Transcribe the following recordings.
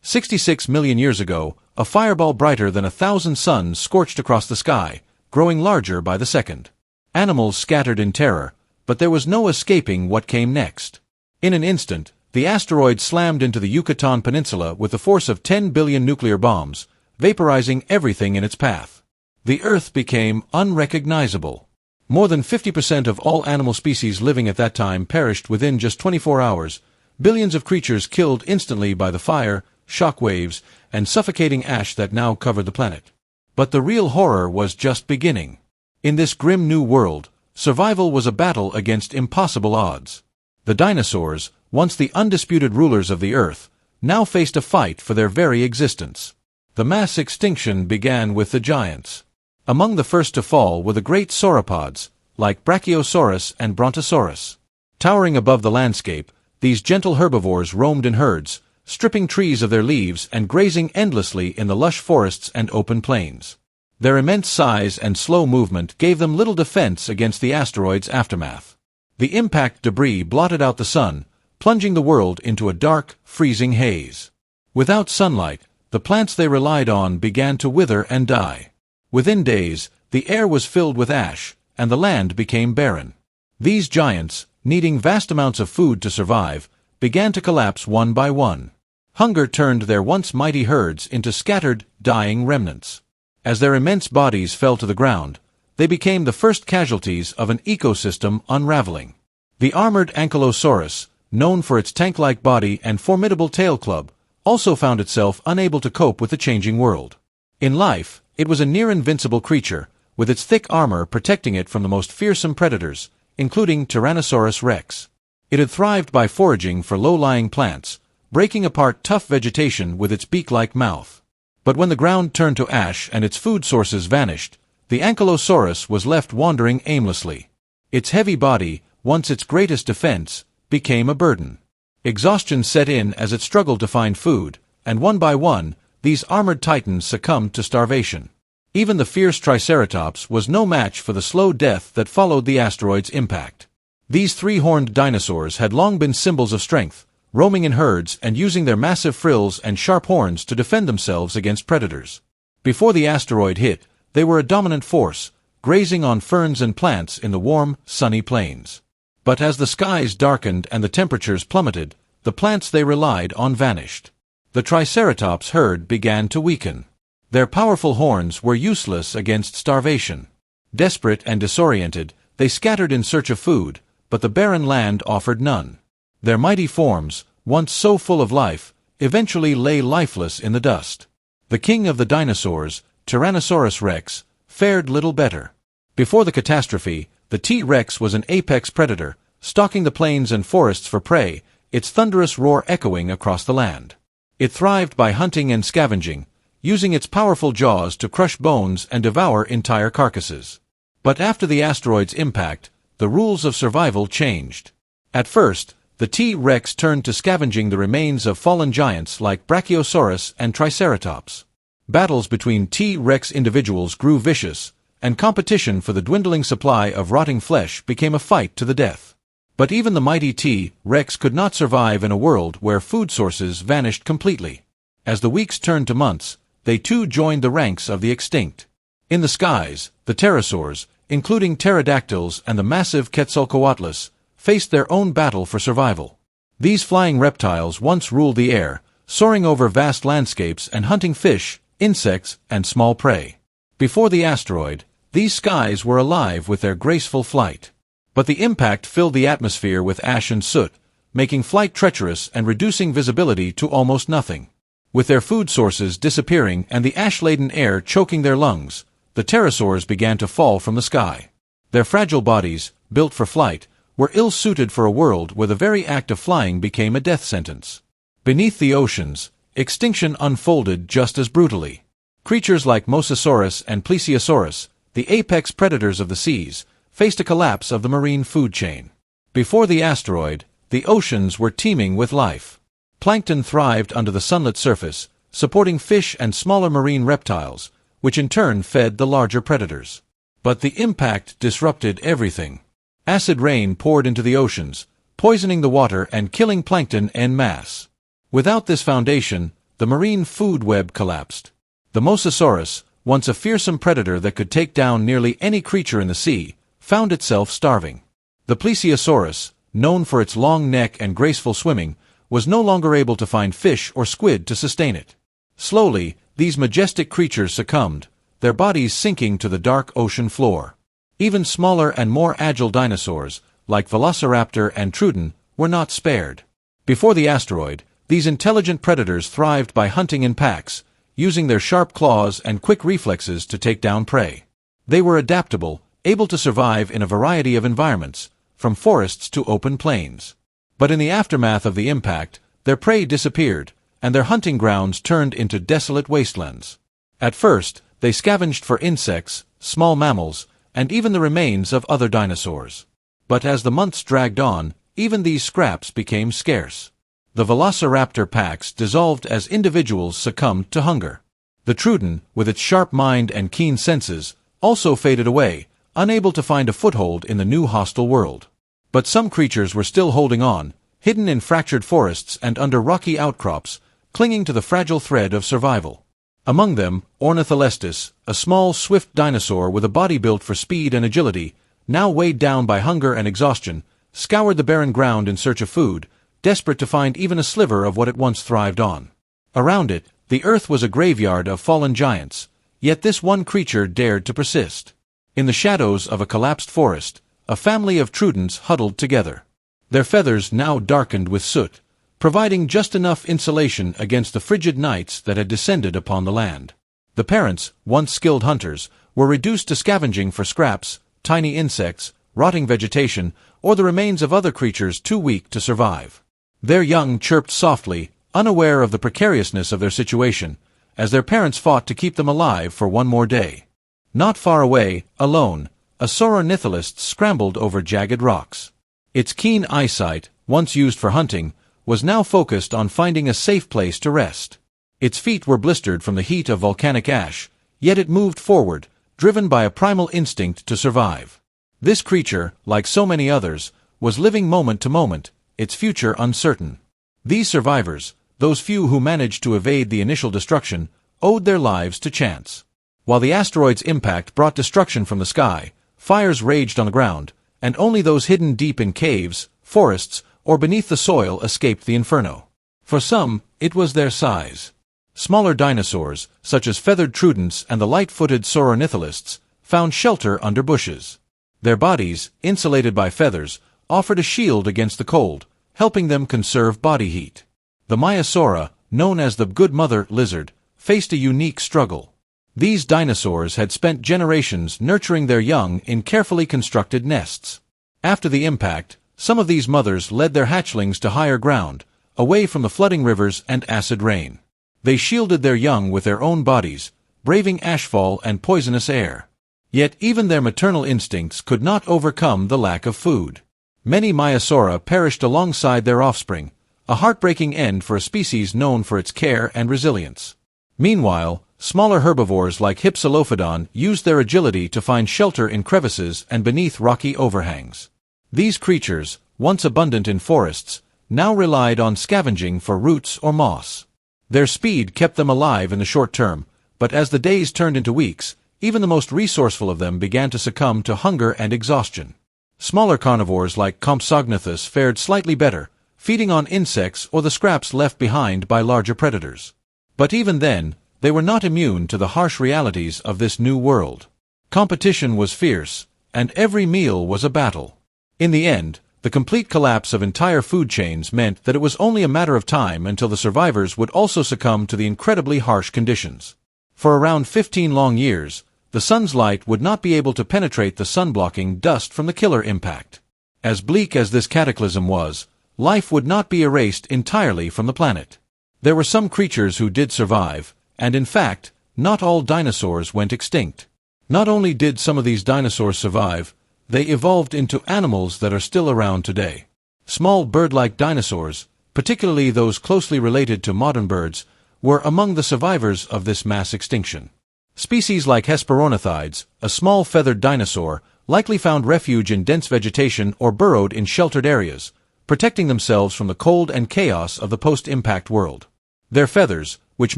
66 million years ago, a fireball brighter than 1,000 suns scorched across the sky, growing larger by the second. Animals scattered in terror, but there was no escaping what came next. In an instant, the asteroid slammed into the Yucatan Peninsula with the force of 10 billion nuclear bombs, vaporizing everything in its path. The Earth became unrecognizable. More than 50% of all animal species living at that time perished within just 24 hours, billions of creatures killed instantly by the fire, shock waves, and suffocating ash that now covered the planet. But the real horror was just beginning. In this grim new world, survival was a battle against impossible odds. The dinosaurs, once the undisputed rulers of the Earth, now faced a fight for their very existence. The mass extinction began with the giants. Among the first to fall were the great sauropods, like Brachiosaurus and Brontosaurus. Towering above the landscape, these gentle herbivores roamed in herds, stripping trees of their leaves and grazing endlessly in the lush forests and open plains. Their immense size and slow movement gave them little defense against the asteroid's aftermath. The impact debris blotted out the sun, plunging the world into a dark, freezing haze. Without sunlight, the plants they relied on began to wither and die. Within days, the air was filled with ash, and the land became barren. These giants, needing vast amounts of food to survive, began to collapse one by one. Hunger turned their once mighty herds into scattered, dying remnants. As their immense bodies fell to the ground, they became the first casualties of an ecosystem unraveling. The armored Ankylosaurus, known for its tank-like body and formidable tail club, also found itself unable to cope with the changing world. In life, it was a near-invincible creature, with its thick armor protecting it from the most fearsome predators, including Tyrannosaurus rex. It had thrived by foraging for low-lying plants, breaking apart tough vegetation with its beak-like mouth. But when the ground turned to ash and its food sources vanished, the Ankylosaurus was left wandering aimlessly. Its heavy body, once its greatest defense, became a burden. Exhaustion set in as it struggled to find food, and one by one, these armored titans succumbed to starvation. Even the fierce Triceratops was no match for the slow death that followed the asteroid's impact. These three-horned dinosaurs had long been symbols of strength, roaming in herds and using their massive frills and sharp horns to defend themselves against predators. Before the asteroid hit, they were a dominant force, grazing on ferns and plants in the warm, sunny plains. But as the skies darkened and the temperatures plummeted, the plants they relied on vanished. The Triceratops herd began to weaken. Their powerful horns were useless against starvation. Desperate and disoriented, they scattered in search of food, but the barren land offered none. Their mighty forms, once so full of life, eventually lay lifeless in the dust. The king of the dinosaurs, Tyrannosaurus rex, fared little better. Before the catastrophe, the T-Rex was an apex predator, stalking the plains and forests for prey, its thunderous roar echoing across the land. It thrived by hunting and scavenging, using its powerful jaws to crush bones and devour entire carcasses. But after the asteroid's impact, the rules of survival changed. At first, the T-Rex turned to scavenging the remains of fallen giants like Brachiosaurus and Triceratops. Battles between T-Rex individuals grew vicious, and competition for the dwindling supply of rotting flesh became a fight to the death. But even the mighty T-Rex could not survive in a world where food sources vanished completely. As the weeks turned to months, they too joined the ranks of the extinct. In the skies, the pterosaurs, including pterodactyls and the massive Quetzalcoatlus, faced their own battle for survival. These flying reptiles once ruled the air, soaring over vast landscapes and hunting fish, insects, and small prey. Before the asteroid, these skies were alive with their graceful flight. But the impact filled the atmosphere with ash and soot, making flight treacherous and reducing visibility to almost nothing. With their food sources disappearing and the ash-laden air choking their lungs, the pterosaurs began to fall from the sky. Their fragile bodies, built for flight, were ill-suited for a world where the very act of flying became a death sentence. Beneath the oceans, extinction unfolded just as brutally. Creatures like Mosasaurus and Plesiosaurus, the apex predators of the seas, faced a collapse of the marine food chain. Before the asteroid, the oceans were teeming with life. Plankton thrived under the sunlit surface, supporting fish and smaller marine reptiles, which in turn fed the larger predators. But the impact disrupted everything. Acid rain poured into the oceans, poisoning the water and killing plankton en masse. Without this foundation, the marine food web collapsed. The Mosasaurus, once a fearsome predator that could take down nearly any creature in the sea, found itself starving. The Plesiosaurus, known for its long neck and graceful swimming, was no longer able to find fish or squid to sustain it. Slowly, these majestic creatures succumbed, their bodies sinking to the dark ocean floor. Even smaller and more agile dinosaurs, like Velociraptor and Troodon, were not spared. Before the asteroid, these intelligent predators thrived by hunting in packs, using their sharp claws and quick reflexes to take down prey. They were adaptable, able to survive in a variety of environments, from forests to open plains. But in the aftermath of the impact, their prey disappeared, and their hunting grounds turned into desolate wastelands. At first, they scavenged for insects, small mammals, and even the remains of other dinosaurs. But as the months dragged on, even these scraps became scarce. The Velociraptor packs dissolved as individuals succumbed to hunger. The Troodon, with its sharp mind and keen senses, also faded away, unable to find a foothold in the new hostile world. But some creatures were still holding on, hidden in fractured forests and under rocky outcrops, clinging to the fragile thread of survival. Among them, Ornitholestes, a small, swift dinosaur with a body built for speed and agility, now weighed down by hunger and exhaustion, scoured the barren ground in search of food, desperate to find even a sliver of what it once thrived on. Around it, the earth was a graveyard of fallen giants, yet this one creature dared to persist. In the shadows of a collapsed forest, a family of Troodons huddled together. Their feathers now darkened with soot, providing just enough insulation against the frigid nights that had descended upon the land. The parents, once skilled hunters, were reduced to scavenging for scraps, tiny insects, rotting vegetation, or the remains of other creatures too weak to survive. Their young chirped softly, unaware of the precariousness of their situation, as their parents fought to keep them alive for one more day. Not far away, alone, a Sauronitholist scrambled over jagged rocks. Its keen eyesight, once used for hunting, was now focused on finding a safe place to rest. Its feet were blistered from the heat of volcanic ash, yet it moved forward, driven by a primal instinct to survive. This creature, like so many others, was living moment to moment, its future uncertain. These survivors, those few who managed to evade the initial destruction, owed their lives to chance. While the asteroid's impact brought destruction from the sky, fires raged on the ground, and only those hidden deep in caves, forests, or beneath the soil escaped the inferno. For some, it was their size. Smaller dinosaurs, such as feathered Troodons and the light-footed Sauronitholists, found shelter under bushes. Their bodies, insulated by feathers, offered a shield against the cold, helping them conserve body heat. The Maiasaura, known as the Good Mother lizard, faced a unique struggle. These dinosaurs had spent generations nurturing their young in carefully constructed nests. After the impact, some of these mothers led their hatchlings to higher ground, away from the flooding rivers and acid rain. They shielded their young with their own bodies, braving ashfall and poisonous air. Yet even their maternal instincts could not overcome the lack of food. Many Maiasaura perished alongside their offspring, a heartbreaking end for a species known for its care and resilience. Meanwhile, smaller herbivores like Hypsilophodon used their agility to find shelter in crevices and beneath rocky overhangs. These creatures, once abundant in forests, now relied on scavenging for roots or moss. Their speed kept them alive in the short term, but as the days turned into weeks, even the most resourceful of them began to succumb to hunger and exhaustion. Smaller carnivores like Compsognathus fared slightly better, feeding on insects or the scraps left behind by larger predators. But even then, they were not immune to the harsh realities of this new world. Competition was fierce, and every meal was a battle. In the end, the complete collapse of entire food chains meant that it was only a matter of time until the survivors would also succumb to the incredibly harsh conditions. For around 15 long years, the sun's light would not be able to penetrate the sun-blocking dust from the killer impact. As bleak as this cataclysm was, life would not be erased entirely from the planet. There were some creatures who did survive, and in fact, not all dinosaurs went extinct. Not only did some of these dinosaurs survive, they evolved into animals that are still around today. Small bird-like dinosaurs, particularly those closely related to modern birds, were among the survivors of this mass extinction. Species like Hesperonithides, a small feathered dinosaur, likely found refuge in dense vegetation or burrowed in sheltered areas, protecting themselves from the cold and chaos of the post-impact world. Their feathers, which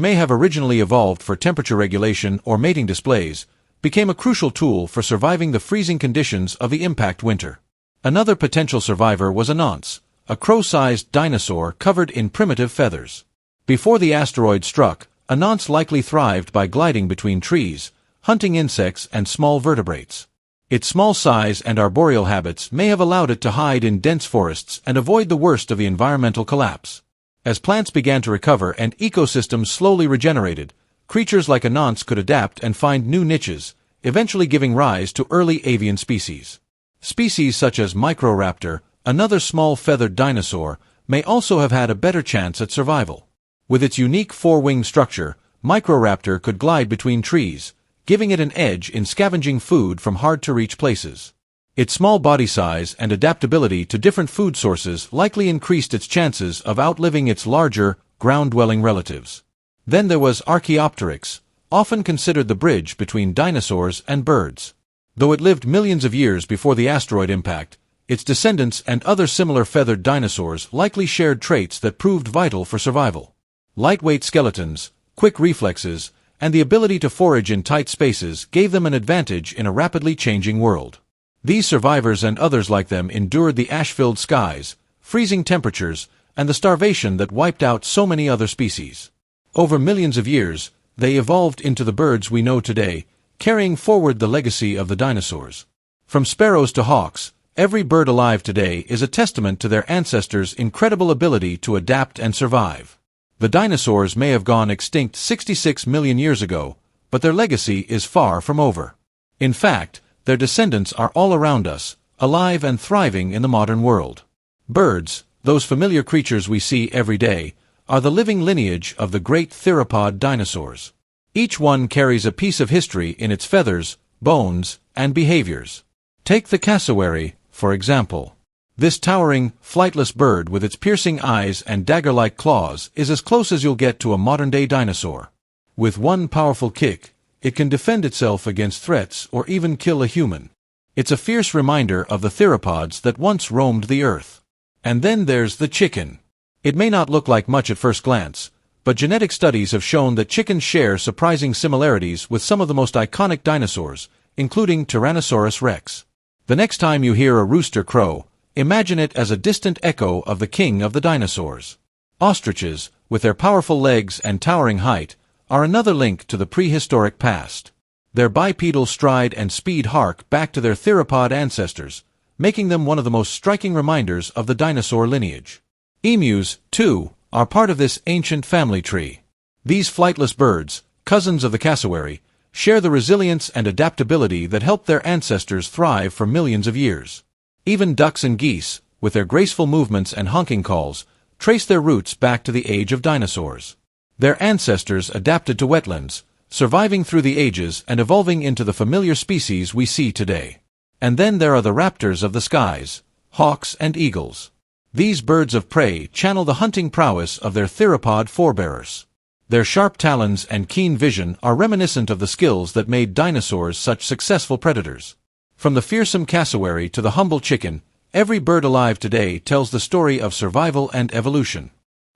may have originally evolved for temperature regulation or mating displays, became a crucial tool for surviving the freezing conditions of the impact winter. Another potential survivor was a nonce, a crow-sized dinosaur covered in primitive feathers. Before the asteroid struck, a nonce likely thrived by gliding between trees, hunting insects and small vertebrates. Its small size and arboreal habits may have allowed it to hide in dense forests and avoid the worst of the environmental collapse. As plants began to recover and ecosystems slowly regenerated, creatures like a nonce could adapt and find new niches, eventually giving rise to early avian species. Species such as Microraptor, another small feathered dinosaur, may also have had a better chance at survival. With its unique four-winged structure, Microraptor could glide between trees, giving it an edge in scavenging food from hard-to-reach places. Its small body size and adaptability to different food sources likely increased its chances of outliving its larger, ground-dwelling relatives. Then there was Archaeopteryx, often considered the bridge between dinosaurs and birds. Though it lived millions of years before the asteroid impact, its descendants and other similar feathered dinosaurs likely shared traits that proved vital for survival. Lightweight skeletons, quick reflexes, and the ability to forage in tight spaces gave them an advantage in a rapidly changing world. These survivors and others like them endured the ash-filled skies, freezing temperatures, and the starvation that wiped out so many other species. Over millions of years, they evolved into the birds we know today, carrying forward the legacy of the dinosaurs. From sparrows to hawks, every bird alive today is a testament to their ancestors' incredible ability to adapt and survive. The dinosaurs may have gone extinct 66 million years ago, but their legacy is far from over. In fact, their descendants are all around us, alive and thriving in the modern world. Birds, those familiar creatures we see every day, are the living lineage of the great theropod dinosaurs. Each one carries a piece of history in its feathers, bones, and behaviors. Take the cassowary, for example. This towering, flightless bird with its piercing eyes and dagger-like claws is as close as you'll get to a modern-day dinosaur. With one powerful kick, it can defend itself against threats or even kill a human. It's a fierce reminder of the theropods that once roamed the earth. And then there's the chicken. It may not look like much at first glance, but genetic studies have shown that chickens share surprising similarities with some of the most iconic dinosaurs, including Tyrannosaurus rex. The next time you hear a rooster crow, imagine it as a distant echo of the king of the dinosaurs. Ostriches, with their powerful legs and towering height, are another link to the prehistoric past. Their bipedal stride and speed hark back to their theropod ancestors, making them one of the most striking reminders of the dinosaur lineage. Emus, too, are part of this ancient family tree. These flightless birds, cousins of the cassowary, share the resilience and adaptability that helped their ancestors thrive for millions of years. Even ducks and geese, with their graceful movements and honking calls, trace their roots back to the age of dinosaurs. Their ancestors adapted to wetlands, surviving through the ages and evolving into the familiar species we see today. And then there are the raptors of the skies, hawks and eagles. These birds of prey channel the hunting prowess of their theropod forebears. Their sharp talons and keen vision are reminiscent of the skills that made dinosaurs such successful predators. From the fearsome cassowary to the humble chicken, every bird alive today tells the story of survival and evolution.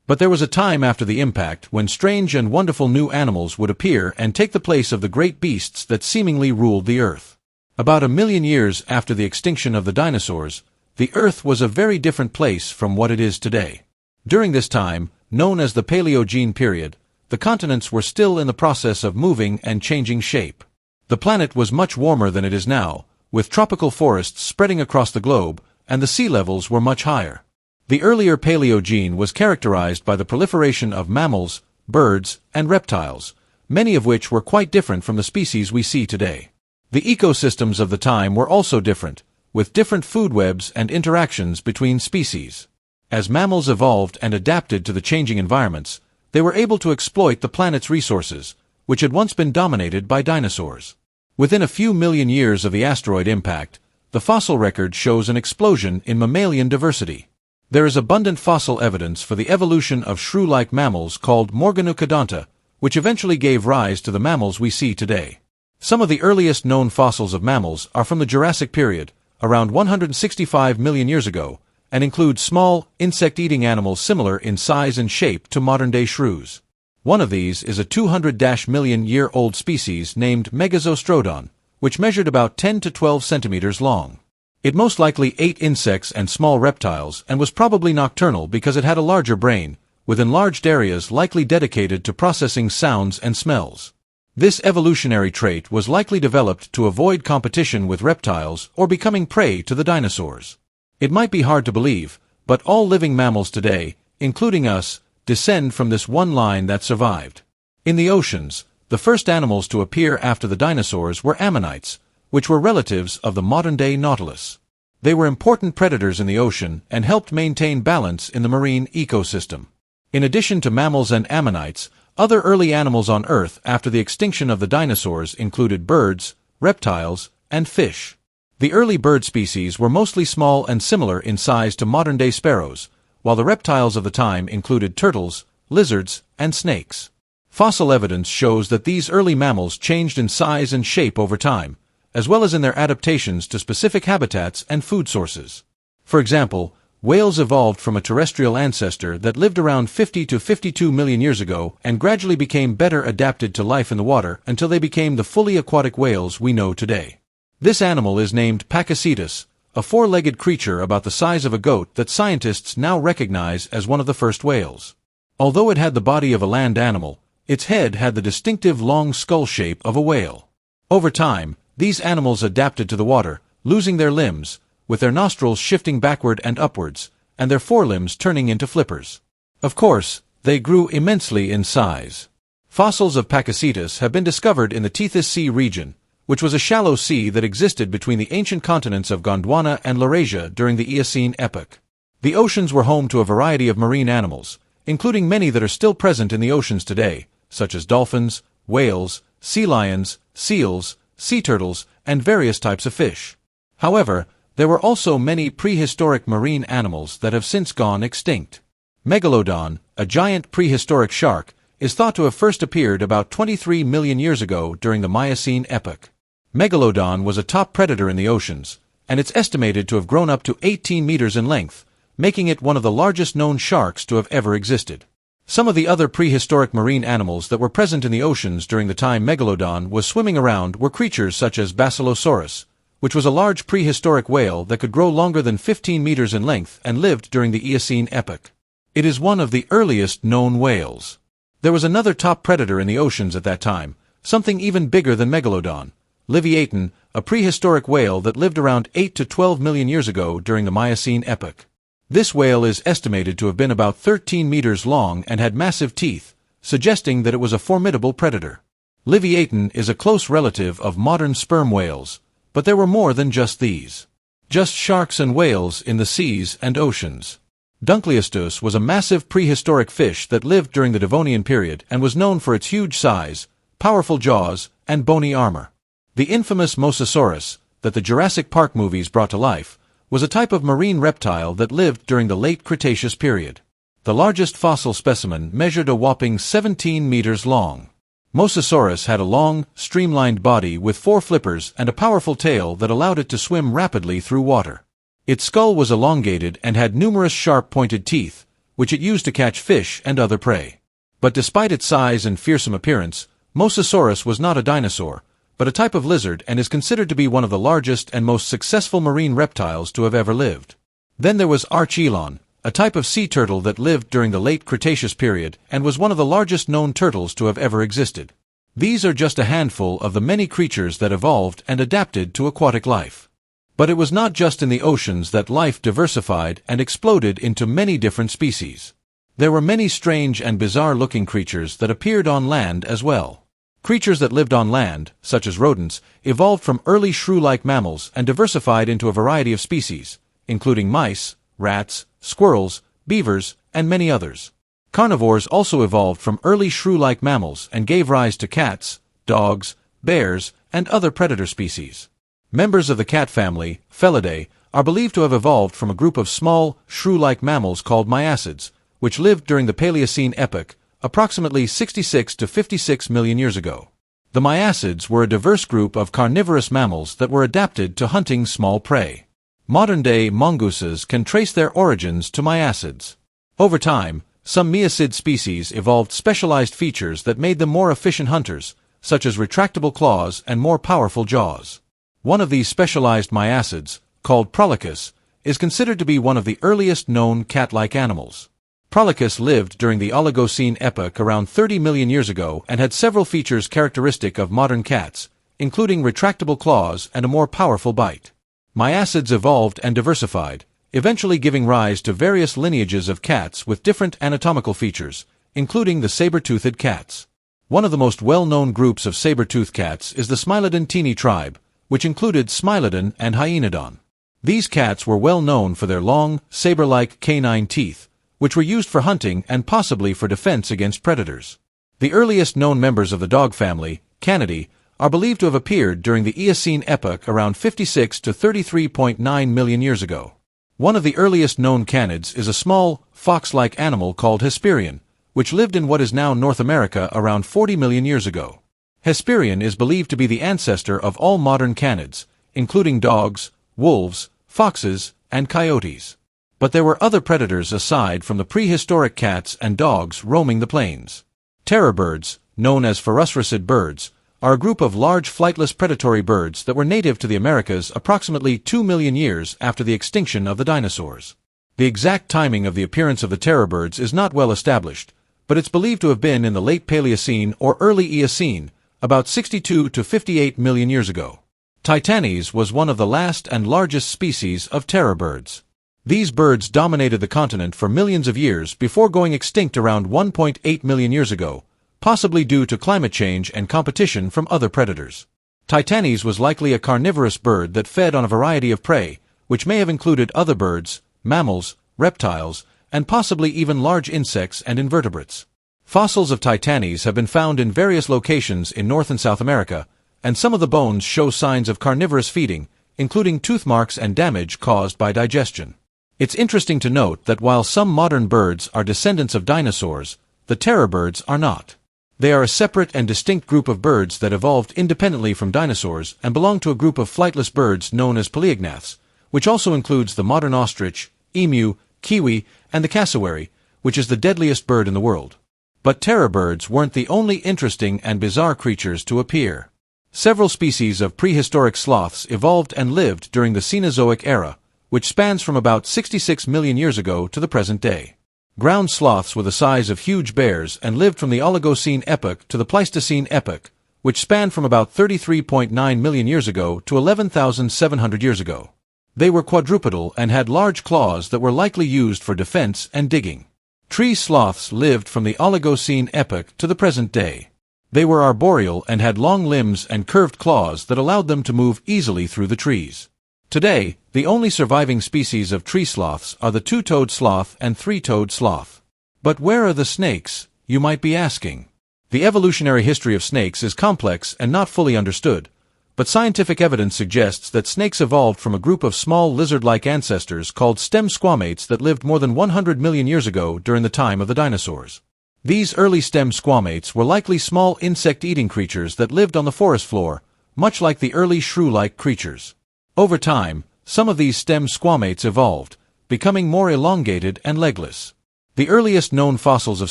But there was a time after the impact when strange and wonderful new animals would appear and take the place of the great beasts that seemingly ruled the earth. About 1 million years after the extinction of the dinosaurs, the earth was a very different place from what it is today. During this time, known as the Paleogene period, the continents were still in the process of moving and changing shape. The planet was much warmer than it is now, with tropical forests spreading across the globe, and the sea levels were much higher. The earlier Paleogene was characterized by the proliferation of mammals, birds, and reptiles, many of which were quite different from the species we see today. The ecosystems of the time were also different, with different food webs and interactions between species. As mammals evolved and adapted to the changing environments, they were able to exploit the planet's resources, which had once been dominated by dinosaurs. Within a few million years of the asteroid impact, the fossil record shows an explosion in mammalian diversity. There is abundant fossil evidence for the evolution of shrew-like mammals called Morganeucodonta, which eventually gave rise to the mammals we see today. Some of the earliest known fossils of mammals are from the Jurassic period, around 165 million years ago, and include small, insect-eating animals similar in size and shape to modern-day shrews. One of these is a 200-million-year-old species named Megazostrodon, which measured about 10 to 12 centimeters long. It most likely ate insects and small reptiles and was probably nocturnal because it had a larger brain, with enlarged areas likely dedicated to processing sounds and smells. This evolutionary trait was likely developed to avoid competition with reptiles or becoming prey to the dinosaurs. It might be hard to believe, but all living mammals today, including us, descend from this one line that survived. In the oceans, the first animals to appear after the dinosaurs were ammonites, which were relatives of the modern-day nautilus. They were important predators in the ocean and helped maintain balance in the marine ecosystem. In addition to mammals and ammonites, other early animals on Earth after the extinction of the dinosaurs included birds, reptiles, and fish. The early bird species were mostly small and similar in size to modern-day sparrows, while the reptiles of the time included turtles, lizards, and snakes. Fossil evidence shows that these early mammals changed in size and shape over time, as well as in their adaptations to specific habitats and food sources. For example, whales evolved from a terrestrial ancestor that lived around 50 to 52 million years ago and gradually became better adapted to life in the water until they became the fully aquatic whales we know today. This animal is named Pakicetus, a four-legged creature about the size of a goat that scientists now recognize as one of the first whales. Although it had the body of a land animal, its head had the distinctive long skull shape of a whale. Over time, these animals adapted to the water, losing their limbs, with their nostrils shifting backward and upwards, and their forelimbs turning into flippers. Of course, they grew immensely in size. Fossils of Pakicetus have been discovered in the Tethys Sea region, which was a shallow sea that existed between the ancient continents of Gondwana and Laurasia during the Eocene epoch. The oceans were home to a variety of marine animals, including many that are still present in the oceans today, such as dolphins, whales, sea lions, seals, sea turtles, and various types of fish. However, there were also many prehistoric marine animals that have since gone extinct. Megalodon, a giant prehistoric shark, is thought to have first appeared about 23 million years ago during the Miocene epoch. Megalodon was a top predator in the oceans, and it's estimated to have grown up to 18 meters in length, making it one of the largest known sharks to have ever existed. Some of the other prehistoric marine animals that were present in the oceans during the time Megalodon was swimming around were creatures such as Basilosaurus, which was a large prehistoric whale that could grow longer than 15 meters in length and lived during the Eocene epoch. It is one of the earliest known whales. There was another top predator in the oceans at that time, something even bigger than Megalodon, Leviathan, a prehistoric whale that lived around 8 to 12 million years ago during the Miocene epoch. This whale is estimated to have been about 13 meters long and had massive teeth, suggesting that it was a formidable predator. Leviathan is a close relative of modern sperm whales, but there were more than just these. Just sharks and whales in the seas and oceans. Dunkleosteus was a massive prehistoric fish that lived during the Devonian period and was known for its huge size, powerful jaws, and bony armor. The infamous Mosasaurus, that the Jurassic Park movies brought to life, was a type of marine reptile that lived during the late Cretaceous period. The largest fossil specimen measured a whopping 17 meters long. Mosasaurus had a long, streamlined body with 4 flippers and a powerful tail that allowed it to swim rapidly through water. Its skull was elongated and had numerous sharp pointed teeth, which it used to catch fish and other prey. But despite its size and fearsome appearance, Mosasaurus was not a dinosaur, but a type of lizard and is considered to be one of the largest and most successful marine reptiles to have ever lived. Then there was Archelon, a type of sea turtle that lived during the late Cretaceous period and was one of the largest known turtles to have ever existed. These are just a handful of the many creatures that evolved and adapted to aquatic life. But it was not just in the oceans that life diversified and exploded into many different species. There were many strange and bizarre-looking creatures that appeared on land as well. Creatures that lived on land, such as rodents, evolved from early shrew-like mammals and diversified into a variety of species, including mice, rats, squirrels, beavers, and many others. Carnivores also evolved from early shrew-like mammals and gave rise to cats, dogs, bears, and other predator species. Members of the cat family, Felidae, are believed to have evolved from a group of small, shrew-like mammals called myacids, which lived during the Paleocene epoch, approximately 66 to 56 million years ago. The myacids were a diverse group of carnivorous mammals that were adapted to hunting small prey. Modern-day mongooses can trace their origins to myacids. Over time, some miacid species evolved specialized features that made them more efficient hunters, such as retractable claws and more powerful jaws. One of these specialized miacids, called Prolocus, is considered to be one of the earliest known cat-like animals. Prolocus lived during the Oligocene epoch around 30 million years ago and had several features characteristic of modern cats, including retractable claws and a more powerful bite. Miacids evolved and diversified, eventually giving rise to various lineages of cats with different anatomical features, including the saber-toothed cats. One of the most well-known groups of saber-toothed cats is the Smilodon tribe, which included Smilodon and Hyaenodon. These cats were well known for their long, saber-like canine teeth, which were used for hunting and possibly for defense against predators. The earliest known members of the dog family, Canidae, are believed to have appeared during the Eocene epoch around 56 to 33.9 million years ago. One of the earliest known canids is a small, fox-like animal called Hesperion, which lived in what is now North America around 40 million years ago. Hesperion is believed to be the ancestor of all modern canids, including dogs, wolves, foxes, and coyotes. But there were other predators aside from the prehistoric cats and dogs roaming the plains. Terror birds, known as ferocirapsid birds, are a group of large flightless predatory birds that were native to the Americas approximately 2 million years after the extinction of the dinosaurs. The exact timing of the appearance of the terror birds is not well established, but it's believed to have been in the late Paleocene or early Eocene, about 62 to 58 million years ago. Titanes was one of the last and largest species of terror birds. These birds dominated the continent for millions of years before going extinct around 1.8 million years ago, possibly due to climate change and competition from other predators. Titanes was likely a carnivorous bird that fed on a variety of prey, which may have included other birds, mammals, reptiles, and possibly even large insects and invertebrates. Fossils of Titanes have been found in various locations in North and South America, and some of the bones show signs of carnivorous feeding, including tooth marks and damage caused by digestion. It's interesting to note that while some modern birds are descendants of dinosaurs, the terror birds are not. They are a separate and distinct group of birds that evolved independently from dinosaurs and belong to a group of flightless birds known as paleognaths, which also includes the modern ostrich, emu, kiwi, and the cassowary, which is the deadliest bird in the world. But terror birds weren't the only interesting and bizarre creatures to appear. Several species of prehistoric sloths evolved and lived during the Cenozoic era, which spans from about 66 million years ago to the present day. Ground sloths were the size of huge bears and lived from the Oligocene epoch to the Pleistocene epoch, which spanned from about 33.9 million years ago to 11,700 years ago. They were quadrupedal and had large claws that were likely used for defense and digging. Tree sloths lived from the Oligocene epoch to the present day. They were arboreal and had long limbs and curved claws that allowed them to move easily through the trees. Today, the only surviving species of tree sloths are the two-toed sloth and three-toed sloth. But where are the snakes, you might be asking? The evolutionary history of snakes is complex and not fully understood, but scientific evidence suggests that snakes evolved from a group of small lizard-like ancestors called stem squamates that lived more than 100 million years ago during the time of the dinosaurs. These early stem squamates were likely small insect-eating creatures that lived on the forest floor, much like the early shrew-like creatures. Over time, some of these stem squamates evolved, becoming more elongated and legless. The earliest known fossils of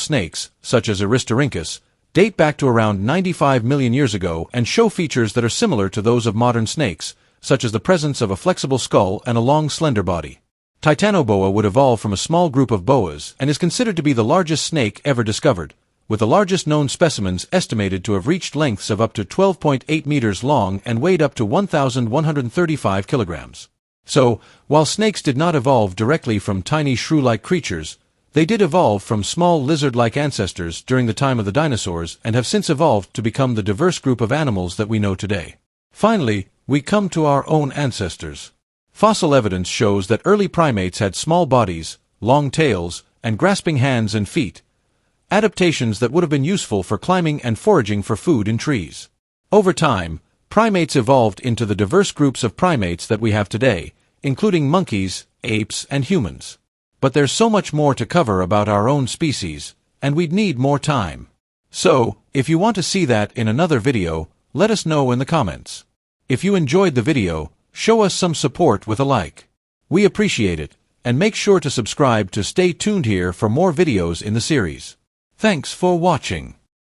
snakes, such as Aristorhynchus, date back to around 95 million years ago and show features that are similar to those of modern snakes, such as the presence of a flexible skull and a long, slender body. Titanoboa would evolve from a small group of boas and is considered to be the largest snake ever discovered, with the largest known specimens estimated to have reached lengths of up to 12.8 meters long and weighed up to 1,135 kilograms. So, while snakes did not evolve directly from tiny shrew-like creatures, they did evolve from small lizard-like ancestors during the time of the dinosaurs and have since evolved to become the diverse group of animals that we know today. Finally, we come to our own ancestors. Fossil evidence shows that early primates had small bodies, long tails, and grasping hands and feet, adaptations that would have been useful for climbing and foraging for food in trees. Over time, primates evolved into the diverse groups of primates that we have today, including monkeys, apes, and humans. But there's so much more to cover about our own species, and we'd need more time. So, if you want to see that in another video, let us know in the comments. If you enjoyed the video, show us some support with a like. We appreciate it, and make sure to subscribe to stay tuned here for more videos in the series. Thanks for watching.